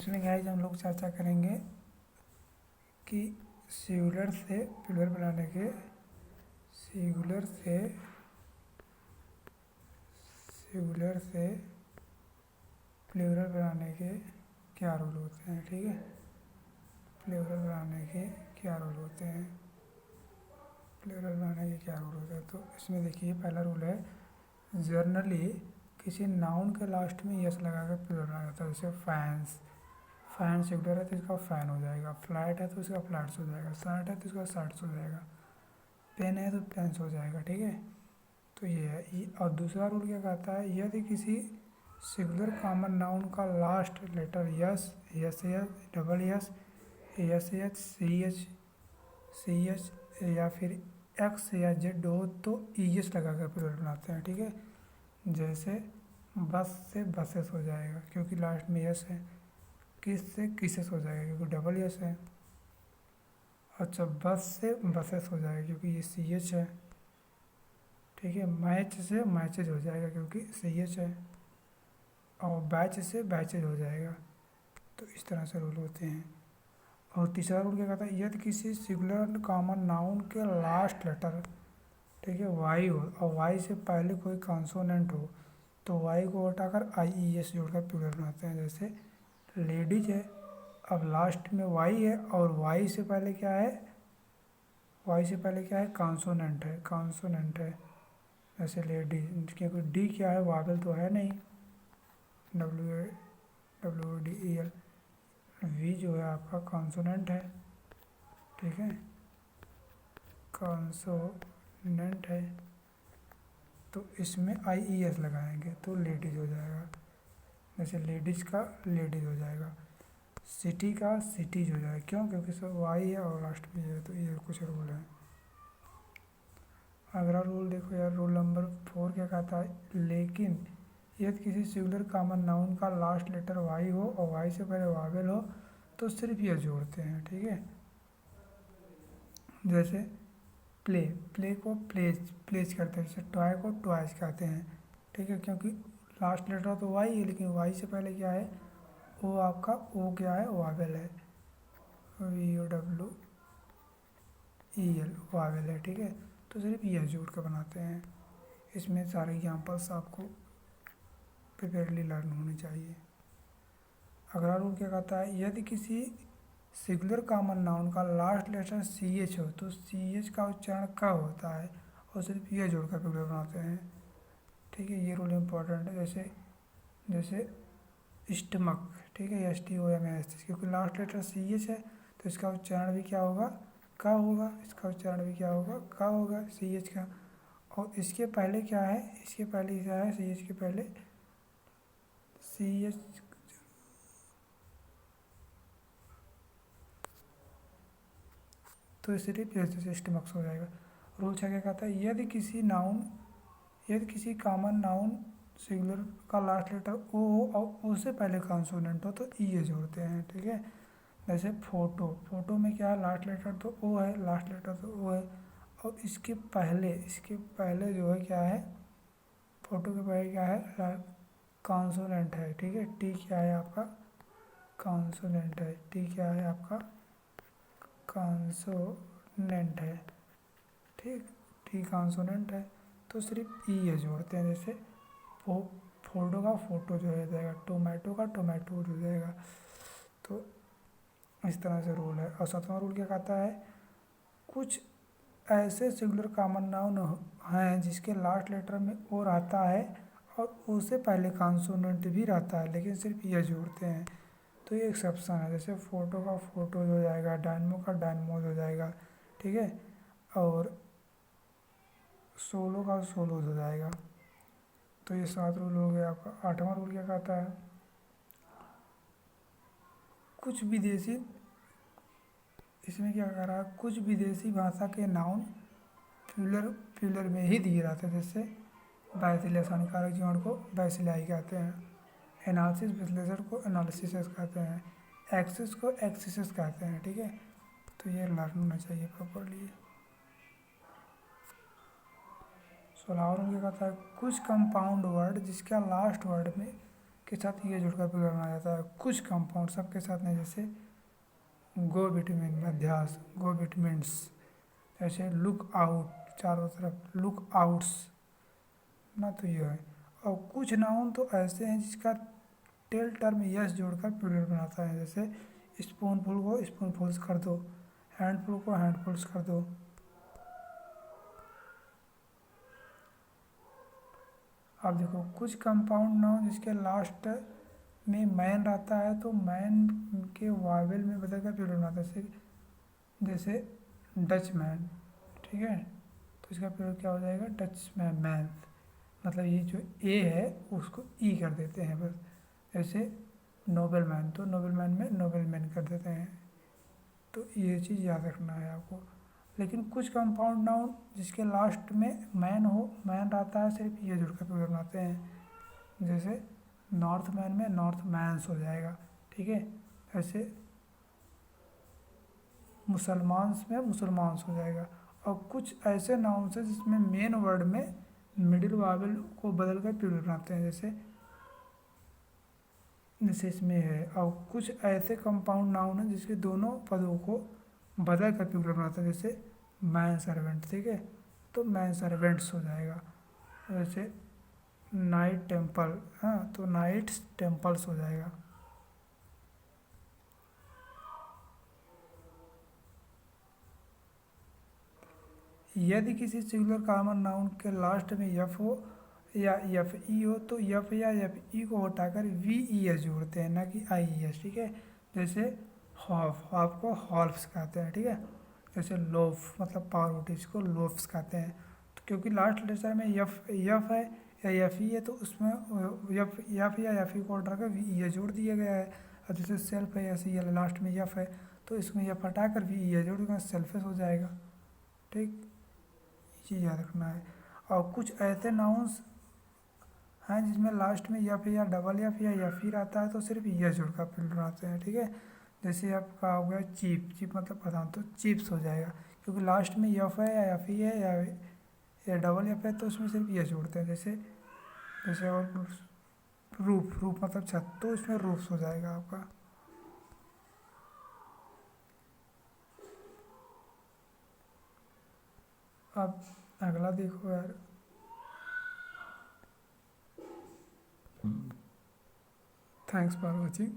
इसमें गाइस हम लोग चर्चा करेंगे कि सिंगुलर से प्लूरल बनाने के क्या रूल होते हैं। ठीक है, प्लूरल बनाने के क्या रूल होते हैं। तो इसमें देखिए पहला रूल है, जर्नली किसी नाउन के लास्ट में यस लगाकर प्लूरल बनाया जाता है। जैसे फैन सिंगुलर है तो इसका फैन हो जाएगा, फ्लैट है तो इसका फ्लैट्स हो जाएगा, शर्ट है तो इसका शर्ट्स हो जाएगा, पेन है तो पेन्स हो जाएगा। ठीक है, तो ये है। और दूसरा रूल क्या कहता है, यदि किसी सिंगुलर कॉमन नाउन का last letter S, double S, C H या फिर एक्स या जेड हो तो ई एस लगा कर प्लूरल बनाते हैं। ठीक है, जैसे बस से बसेस हो जाएगा क्योंकि लास्ट में यस है, किस से किसेस हो जाएगा क्योंकि डबल यस है। अच्छा, बस से बसेस हो जाएगा क्योंकि ये सी एच है। ठीक है, मैच से मैचेज हो जाएगा क्योंकि सी एच है, और बैच से बैचेज हो जाएगा। तो इस तरह से रूल होते हैं। और तीसरा रूल क्या कहता है, यदि किसी सिंगुलर कॉमन नाउन के लास्ट लेटर, ठीक है, वाई हो और वाई से पहले कोई कॉन्सोनेंट हो तो वाई को हटाकर आई ई एस जोड़कर प्लूरल बनाते हैं। जैसे लेडीज है, अब लास्ट में वाई है और वाई से पहले क्या है, कॉन्सोनेंट है। जैसे लेडी, क्योंकि डी क्या है, वावेल तो है नहीं, W D E L. V जो है आपका कॉन्सोनेंट है। ठीक है, कॉन्सोनेंट है तो इसमें आई ई एस लगाएंगे तो लेडीज हो जाएगा। जैसे लेडीज का लेडीज हो जाएगा, सिटी का सिटीज हो जाएगा। क्यों? क्योंकि सब वाई है और लास्ट में है। तो ये कुछ रूल है। अगला रूल देखो यार, रूल नंबर 4 क्या कहता है, लेकिन यदि किसी सिंगुलर कॉमन नाउन का लास्ट लेटर वाई हो और वाई से पहले वावेल हो तो सिर्फ ये जोड़ते हैं। ठीक है, जैसे प्ले को प्लेज करते हैं, जैसे टॉय को टॉयज कहते हैं। ठीक है, क्योंकि लास्ट लेटर तो वाई है लेकिन वाई से पहले क्या है, वो आपका ओ क्या है, वावेल है, V O W E L vowel है। ठीक है, तो सिर्फ यह जोड़ कर बनाते हैं। इसमें सारे एग्जाम्पल्स आपको प्रिपेयरली लर्न होने चाहिए। अगला रूल क्या कहता है, यदि किसी सिंगुलर कॉमन नाउन का लास्ट लेटर सी एच हो तो सी एच का उच्चारण क होता है और सिर्फ यह जोड़कर प्लूरल बनाते हैं। ठीक है, ये रूल इम्पोर्टेंट है। जैसे स्टमक, ठीक है, S T O M S, क्योंकि लास्ट लेटर सी एच है तो इसका उच्चारण भी क्या होगा, का होगा। इसका उच्चारण भी क्या होगा, का होगा, सी एच का। और इसके पहले क्या है, सी एच के पहले सी एच, तो सिर्फ स्टमक्स हो जाएगा। रूल 6 क्या कहता है, यदि किसी कॉमन नाउन सिंगुलर का लास्ट लेटर ओ हो और उससे पहले कॉन्सोनेंट हो तो ई जोड़ते हैं। ठीक है, जैसे फोटो में क्या है, लास्ट लेटर तो ओ है, और इसके पहले जो है क्या है, फोटो के पहले क्या है, कॉन्सोनेंट है। ठीक है, टी क्या है आपका, कॉन्सोनेंट है। टी क्या है आपका, कॉन्सोनेंट है। ठीक, टी कॉन्सोनेंट है तो सिर्फ ई ए जोड़ते हैं। जैसे फोटो का फोटो जो हो जाएगा, टोमेटो का टोमेटो हो जाएगा। तो इस तरह से रूल है। और 7वां रूल क्या कहता है, कुछ ऐसे सिंगुलर कॉमन नाउन हैं जिसके लास्ट लेटर में ओ रहता है और उससे पहले कॉन्सोनेंट भी रहता है लेकिन सिर्फ यह जोड़ते हैं। तो ये एक्सेप्शन है। जैसे फोटो का फोटोज हो जाएगा, डायनमो का डायनमोज हो जाएगा। ठीक है, और सोलो का सोलोज हो जाएगा। तो ये 7 रूल हो गया आपका। 8वां रूल क्या कहता है, कुछ विदेशी, इसमें क्या कर रहा है, कुछ विदेशी भाषा के नाउन प्लूरल में ही दिए जाते हैं। जैसे बैसिलस हानिकारक जीवाणु को बैसिलाई कहते हैं, एनालिसिस विश्लेषण को एनालिसिस कहते हैं, एक्सिस को एक्सिस कहते हैं। ठीक है, तो ये लर्न होना चाहिए प्रॉपरली। 16वां रूल क्या कहता है, कुछ कंपाउंड वर्ड जिसका लास्ट वर्ड में के साथ ये जुड़कर प्लूरल बना जाता है। कुछ कंपाउंड सबके साथ नहीं, जैसे गो बिटवीन मध्यास, गो बिटवीन्स, जैसे लुक आउट, चारों तरफ लुक आउट्स ना, तो ये है। और कुछ नाउन तो ऐसे हैं जिसका टेल टर्म यस जोड़कर प्लूरल बनाता है, जैसे स्पूनफुल को स्पूनफुल्स कर दो, हैंडफुल को हैंडफुल्स कर दो। अब देखो कुछ कंपाउंड नाउन जिसके लास्ट में मैन रहता है तो मैन के वावेल में बदल कर प्लूरल बनाता है, जैसे डच मैन, ठीक है, तो इसका प्लूरल क्या हो जाएगा, डच मैन। मतलब ये जो ए है उसको ई कर देते हैं बस, जैसे नोबल मैन, तो नोबल मैन में नोबल मैन कर देते हैं। तो ये चीज़ याद रखना है आपको। लेकिन कुछ कंपाउंड नाउन जिसके लास्ट में मैन हो, मैन रहता है, सिर्फ ये जुड़कर प्लूरल बनाते हैं, जैसे नॉर्थ मैन में नॉर्थ मैन्स हो जाएगा, ठीक है। ऐसे मुसलमान्स में मुसलमान्स हो जाएगा। और कुछ ऐसे नाउन्स हैं जिसमें मेन वर्ड में मिडिल वावल को बदल कर प्लूरल बनाते हैं, जैसे इसमें है। और कुछ ऐसे कंपाउंड नाउन हैं जिसके दोनों पदों को बदल कर प्लूरल बनाते हैं, जैसे मैन सर्वेंट, ठीक है, तो मैन सर्वेंट्स हो जाएगा। जैसे नाइट टेम्पल, हाँ, तो नाइट्स टेम्पल्स हो जाएगा। यदि किसी सिंगुलर कॉमन नाउन के लास्ट में यफ हो या एफ ई हो तो यफ या एफ ई को हटाकर वी ई एस जोड़ते हैं, ना कि आई ई एस, ठीक है। जैसे हॉफ, हॉफ को हॉल्फ्स कहते हैं, ठीक है। जैसे लोफ मतलब पावरोटी, इसको लोफ्स कहते हैं। तो क्योंकि लास्ट लेटर में यफ यफ है या एफ ई है तो उसमें यफ यफ या एफ ई को हटाकर वी ई एस जोड़ दिया गया है। और जैसे सेल्फ है या सी एल लास्ट में यफ है तो इसमें यफ हटाकर वी ई एस जोड़ देंगे, सेल्फेस हो जाएगा, ठीक। चीज़ याद रखना है। और कुछ ऐसे नाउन्स हैं जिसमें लास्ट में यफ या डबल एफ या एफ ही रहता है तो सिर्फ यस जुड़कर प्लूरल आते हैं, ठीक है। जैसे आपका हो गया चीप, चीप मतलब प्रधान, तो चिप्स हो जाएगा, क्योंकि लास्ट में यफ है या एफ ही है या डबल एफ है तो उसमें सिर्फ यस जोड़ते हैं। जैसे जैसे और रूफ, रूफ मतलब छत, तो इसमें रूफ्स हो जाएगा आपका। अब अगला देखो यार। Thanks for watching.